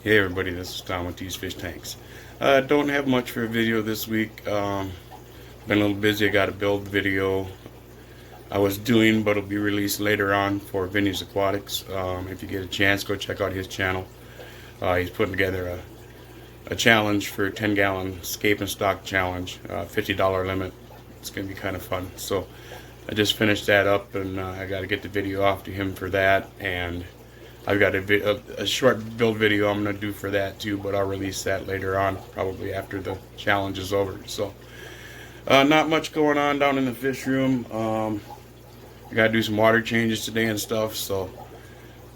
Hey everybody, this is Tom with These Fish Tanks. Don't have much for a video this week. Been a little busy. I got a build video I was doing, but it'll be released later on for Vinnies Aquatics. If you get a chance, go check out his channel. He's putting together a challenge for a 10-gallon scape and stock challenge, $50 limit. It's going to be kind of fun. So I just finished that up, and I got to get the video off to him for that, and I've got a short build video I'm going to do for that too, but I'll release that later on, probably after the challenge is over. So, not much going on down in the fish room. I got to do some water changes today and stuff, so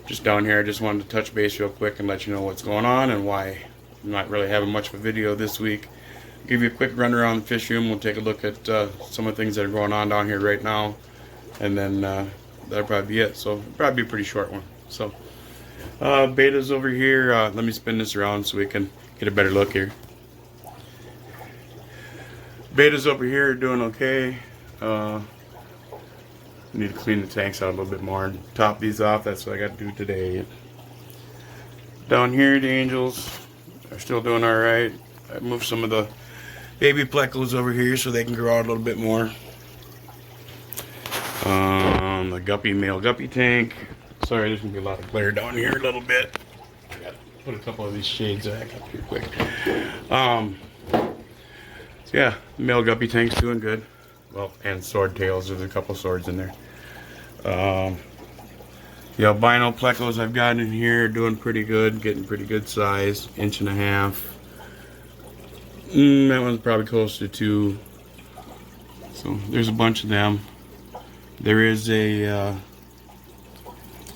just down here I just wanted to touch base real quick and let you know what's going on and why I'm not really having much of a video this week. Give you a quick run around the fish room. We'll take a look at some of the things that are going on down here right now, and then that'll probably be it. So, probably be a pretty short one. So, beta's over here. Let me spin this around so we can get a better look here. Beta's over here doing okay. Need to clean the tanks out a little bit more and top these off. That's what I got to do today. Down here, the angels are still doing alright. I moved some of the baby Plecos over here so they can grow out a little bit more. The Guppy male Guppy tank. Sorry, there's gonna be a lot of glare down here a little bit. I gotta put a couple of these shades back up here quick. So yeah, the male Guppy tank's doing good. Well, and sword tails. There's a couple swords in there. The albino Plecos I've got in here are doing pretty good, getting pretty good size, 1.5 inches. That one's probably close to 2. So there's a bunch of them. There is a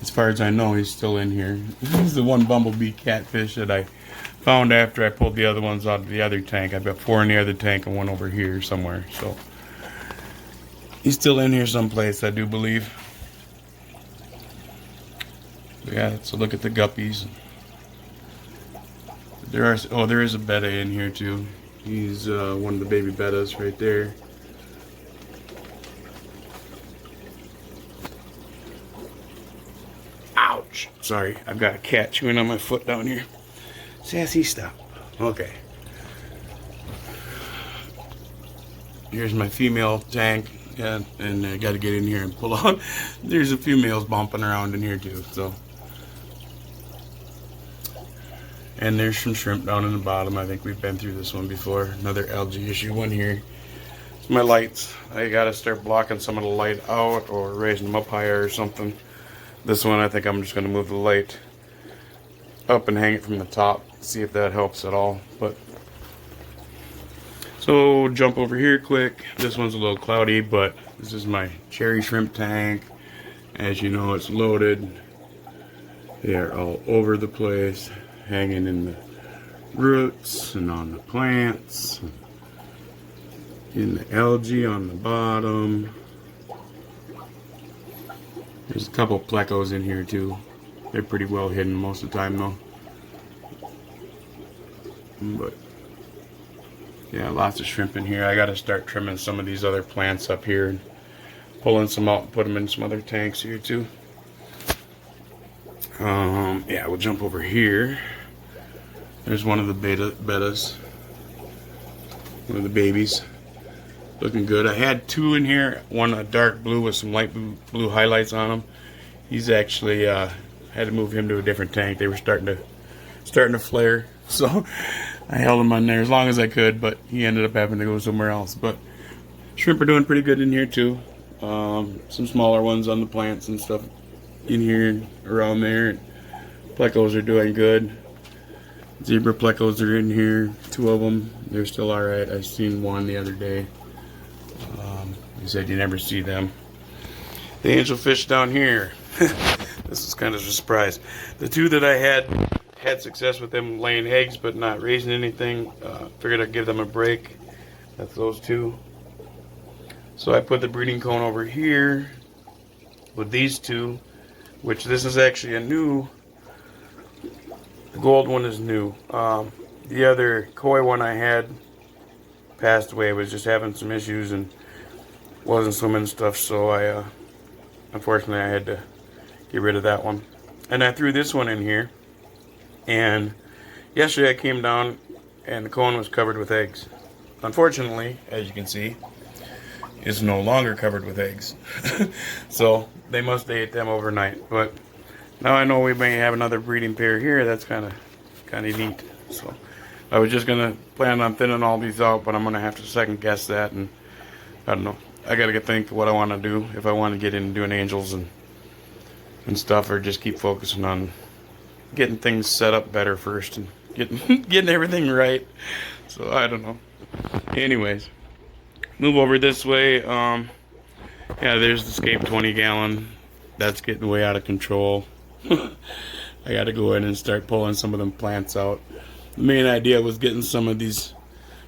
as far as I know, he's still in here. This is the one Bumblebee catfish that I found after I pulled the other ones out of the other tank. I've got 4 in the other tank and 1 over here somewhere. So he's still in here someplace, I do believe. But yeah, let's look at the Guppies. There is a betta in here too. He's one of the baby bettas right there. Ouch! Sorry, I've got a cat chewing on my foot down here. Sassy, stop. Okay. Here's my female tank. Yeah, and I got to get in here and pull out. There's a few males bumping around in here too. So, and there's some shrimp down in the bottom. I think we've been through this one before. Another algae issue one here. It's my lights. I got to start blocking some of the light out or raising them up higher or something. This one, I think I'm just going to move the light up and hang it from the top. See if that helps at all. But so jump over here quick. This one's a little cloudy, but this is my cherry shrimp tank. As you know, it's loaded. They're all over the place, hanging in the roots and on the plants, in the algae on the bottom. There's a couple Plecos in here too. They're pretty well hidden most of the time though. But yeah, lots of shrimp in here. I gotta start trimming some of these other plants up here and pulling some out and put them in some other tanks here too. Yeah, we'll jump over here. There's one of the bettas. One of the babies. Looking good. I had 2 in here. One a dark blue with some light blue highlights on him. He's actually had to move him to a different tank. They were starting to flare, so I held him on there as long as I could. But he ended up having to go somewhere else. But shrimp are doing pretty good in here too. Some smaller ones on the plants and stuff in here, around there. Plecos are doing good. Zebra Plecos are in here. 2 of them. They're still alright. I seen one the other day. He said you never see them. The Angelfish down here. This is kind of a surprise. The 2 that I had success with them laying eggs but not raising anything. Figured I'd give them a break. That's those 2. So I put the breeding cone over here with these 2, which this is actually a new. The gold one is new. The other koi one I had passed away. Was just having some issues and wasn't swimming and stuff, so I unfortunately I had to get rid of that one. And I threw this one in here, and Yesterday I came down and the cone was covered with eggs. Unfortunately, as you can see, it's no longer covered with eggs. So they must have ate them overnight. But now I know we may have another breeding pair here. That's kind of neat. So I was just gonna plan on thinning all these out, but I'm gonna have to second guess that, and I don't know. I gotta think what I want to do, if I want to get into doing angels and stuff, or just keep focusing on getting things set up better first and getting everything right. So I don't know. Anyways, move over this way. Yeah, there's the scape 20 gallon. That's getting way out of control. I got to go in and start pulling some of them plants out. The main idea was getting some of these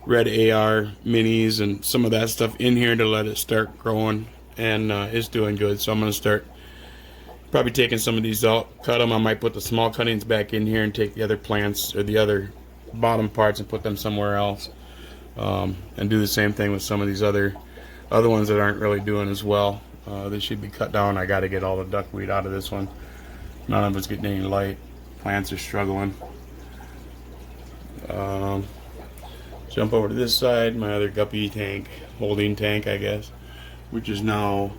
red AR minis and some of that stuff in here to let it start growing, and it's doing good. So I'm going to start probably taking some of these out, cut them. I might put the small cuttings back in here and take the other plants or the other bottom parts and put them somewhere else, and do the same thing with some of these other ones that aren't really doing as well. They should be cut down. I got to get all the duckweed out of this one. None of it's getting any light. Plants are struggling. Jump over to this side, my other guppy tank, holding tank, I guess, which is now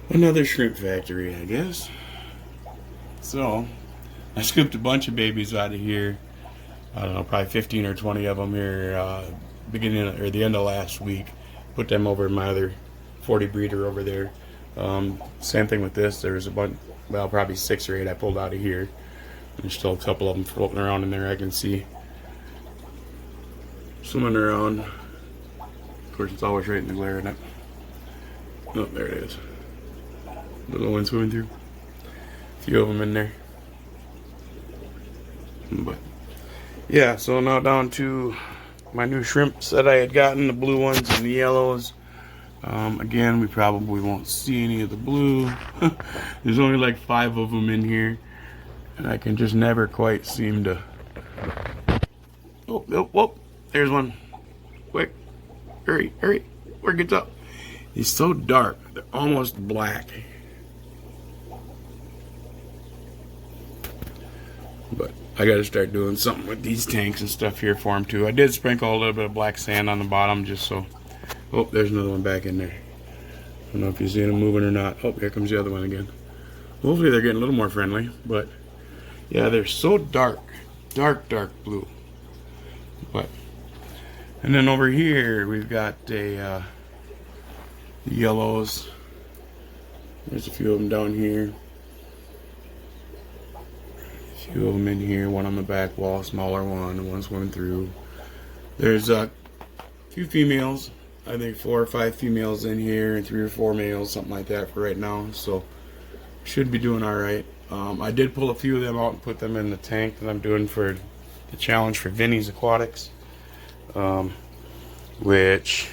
another shrimp factory, I guess. So I scooped a bunch of babies out of here. I don't know, probably 15 or 20 of them here, beginning or the end of last week. Put them over in my other 40 breeder over there. Same thing with this. There's a bunch, well, probably 6 or 8 I pulled out of here. There's still a couple of them floating around in there. I can see swimming around. Of course, it's always right in the glare, isn't it? Oh, there it is. Little one swimming through. A few of them in there. But yeah, so now down to my new shrimps that I had gotten, the blue ones and the yellows. Again, we probably won't see any of the blue. There's only like 5 of them in here, and I can just never quite seem to. Oh, there's one. Quick, hurry, where it gets up. He's so dark, they're almost black. But I gotta start doing something with these tanks and stuff here for them too. I did sprinkle a little bit of black sand on the bottom just so. Oh, there's another one back in there. I don't know if you see them moving or not. Oh, here comes the other one again. Hopefully they're getting a little more friendly, but yeah, they're so dark blue. But and then over here we've got the yellows. There's a few of them down here. A few of them in here. One on the back wall, smaller one. The one swimming through. There's a few females. I think 4 or 5 females in here and 3 or 4 males, something like that for right now. So should be doing all right. I did pull a few of them out and put them in the tank that I'm doing for the challenge for Vinnies aquatics, which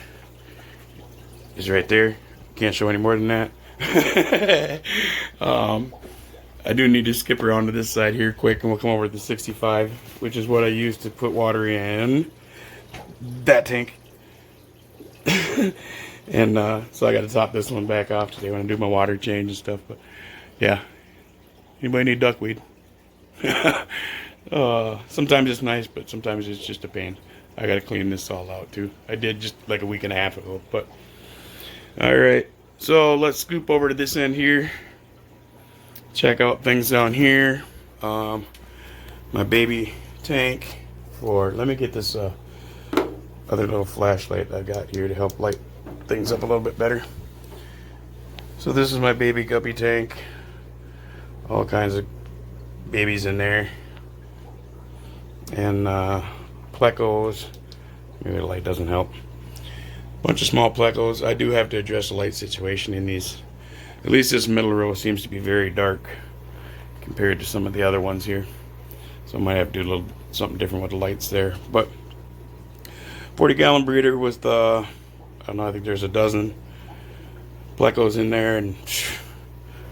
is right there. Can't show any more than that. I do need to skip around to this side here quick, and we'll come over to the 65, which is what I used to put water in that tank. And so I got to top this one back off today when I do my water change and stuff. But yeah, anybody need duckweed? Sometimes it's nice, but sometimes it's just a pain. I got to clean this all out too. I did just like a week and a half ago. But all right, so let's scoop over to this end here. Check out things down here. My baby tank for. Let me get this other little flashlight I got here to help light things up a little bit better. So this is my baby guppy tank. All kinds of babies in there. And Plecos. Maybe the light doesn't help. Bunch of small Plecos. I do have to address the light situation in these. At least this middle row seems to be very dark compared to some of the other ones here. So I might have to do a little something different with the lights there. But 40-gallon breeder with I don't know, I think there's a dozen Plecos in there, and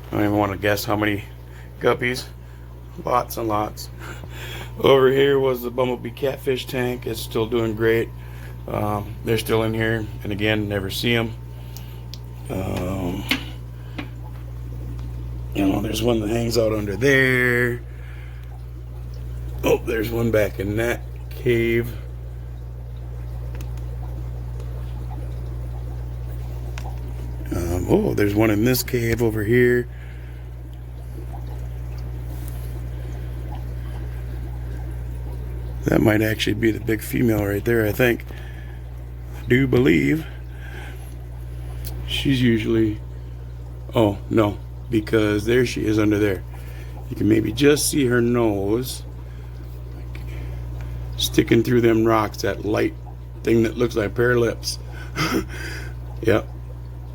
I don't even want to guess how many guppies. Lots and lots. Over here was the Bumblebee catfish tank. It's still doing great. They're still in here, and again, never see them. You know, there's one that hangs out under there. Oh, there's one back in that cave. Oh, there's one in this cave over here. That might actually be the big female right there, I think. I do believe. She's usually... Oh, no. Because there she is under there. You can maybe just see her nose sticking through them rocks, that light thing that looks like a pair of lips. Yep.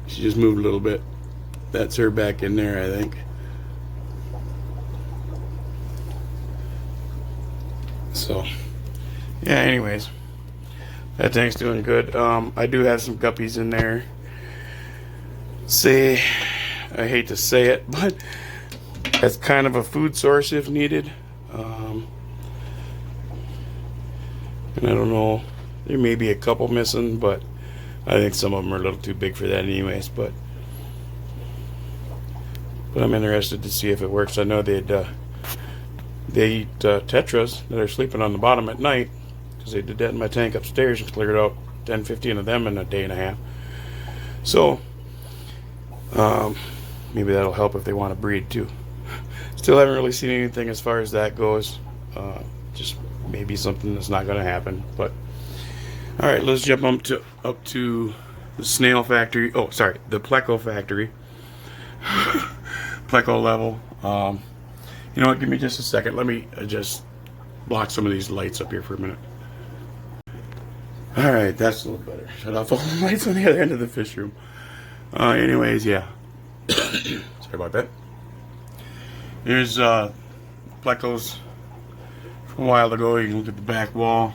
She just moved a little bit. That's her back in there, I think. So, yeah, anyways. That tank's doing good. I do have some guppies in there. I hate to say it, but that's kind of a food source if needed. And I don't know, there may be a couple missing, but I think some of them are a little too big for that anyways. But I'm interested to see if it works. I know they eat tetras that are sleeping on the bottom at night, because they did that in my tank upstairs and cleared out 10-15 of them in a day and a half. So maybe that'll help if they want to breed too. Still haven't really seen anything as far as that goes. Just maybe something that's not going to happen. But all right, let's jump up to the snail factory. Oh, sorry, the Pleco factory. Pleco level. You know what? Give me just a second. Let me just block some of these lights up here for a minute. All right, that's a little better. Shut off all the lights on the other end of the fish room. Anyways, yeah. Sorry about that. Here's Plecos from a while ago. You can look at the back wall,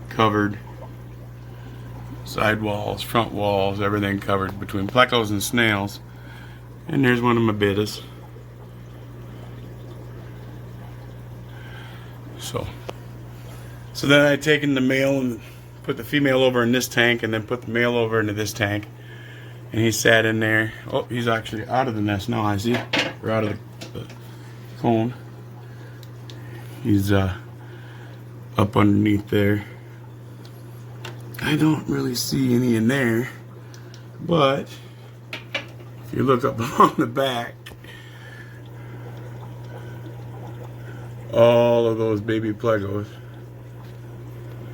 covered. Side walls, front walls, everything covered between Plecos and snails. And there's one of my bettas. So then I taken the male and put the female over in this tank, and then put the male over into this tank. And he sat in there. Oh, he's actually out of the nest now, I see. Or out of the cone. He's up underneath there. I don't really see any in there, but if you look up along the back, all of those baby Plecos.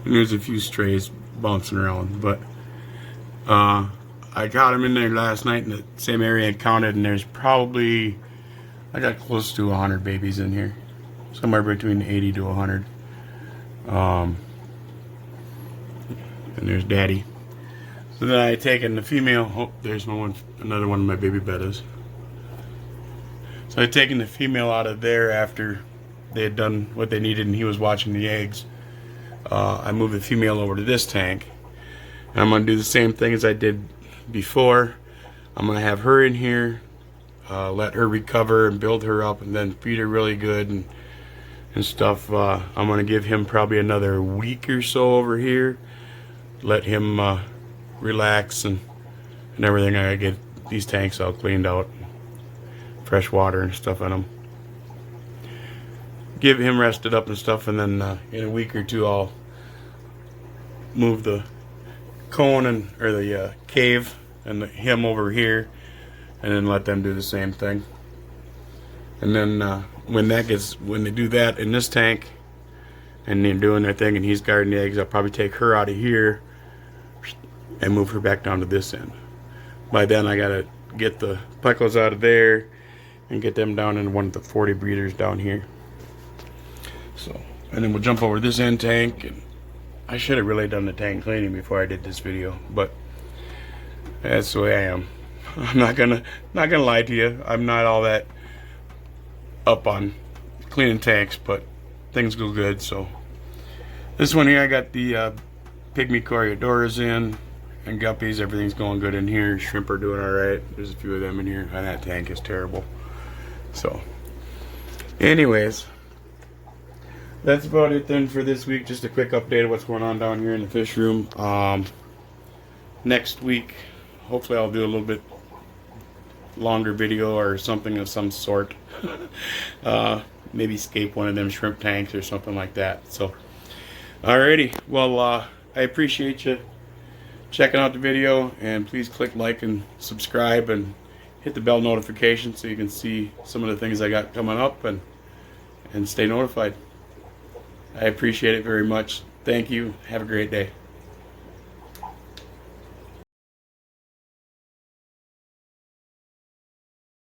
And there's a few strays bouncing around, but I got them in there last night in the same area I counted, and there's probably, I got close to 100 babies in here, somewhere between 80 to 100. And there's Daddy. So then I taken the female. Oh, there's another one of my baby bettas. So I taken the female out of there after they had done what they needed, and he was watching the eggs. I moved the female over to this tank, and I'm gonna do the same thing as I did before. I'm gonna have her in here, let her recover and build her up, and then feed her really good and stuff. I'm gonna give him probably another week or so over here. Let him relax and everything. I gotta get these tanks all cleaned out, fresh water and stuff in them. Give him rested up and stuff, and then in a week or two I'll move the cone or the cave and him over here, and then let them do the same thing. And then when they do that in this tank and they're doing their thing and he's guarding the eggs, I'll probably take her out of here and move her back down to this end. By then I gotta get the Plecos out of there and get them down in one of the 40 breeders down here. So, and then we'll jump over this end tank, and I should have really done the tank cleaning before I did this video, but that's the way I am. I'm not gonna lie to you. I'm not all that up on cleaning tanks, but things go good. So this one here, I got the pygmy Coriodoras in and guppies. Everything's going good in here. Shrimp are doing all right. There's a few of them in here, and that tank is terrible. So anyways, that's about it then for this week. Just a quick update of what's going on down here in the fish room. Next week, hopefully I'll do a little bit longer video or something of some sort. maybe scape one of them shrimp tanks or something like that. So, alrighty. Well, I appreciate you checking out the video, and please click like and subscribe and hit the bell notification so you can see some of the things I got coming up and stay notified. I appreciate it very much. Thank you. Have a great day.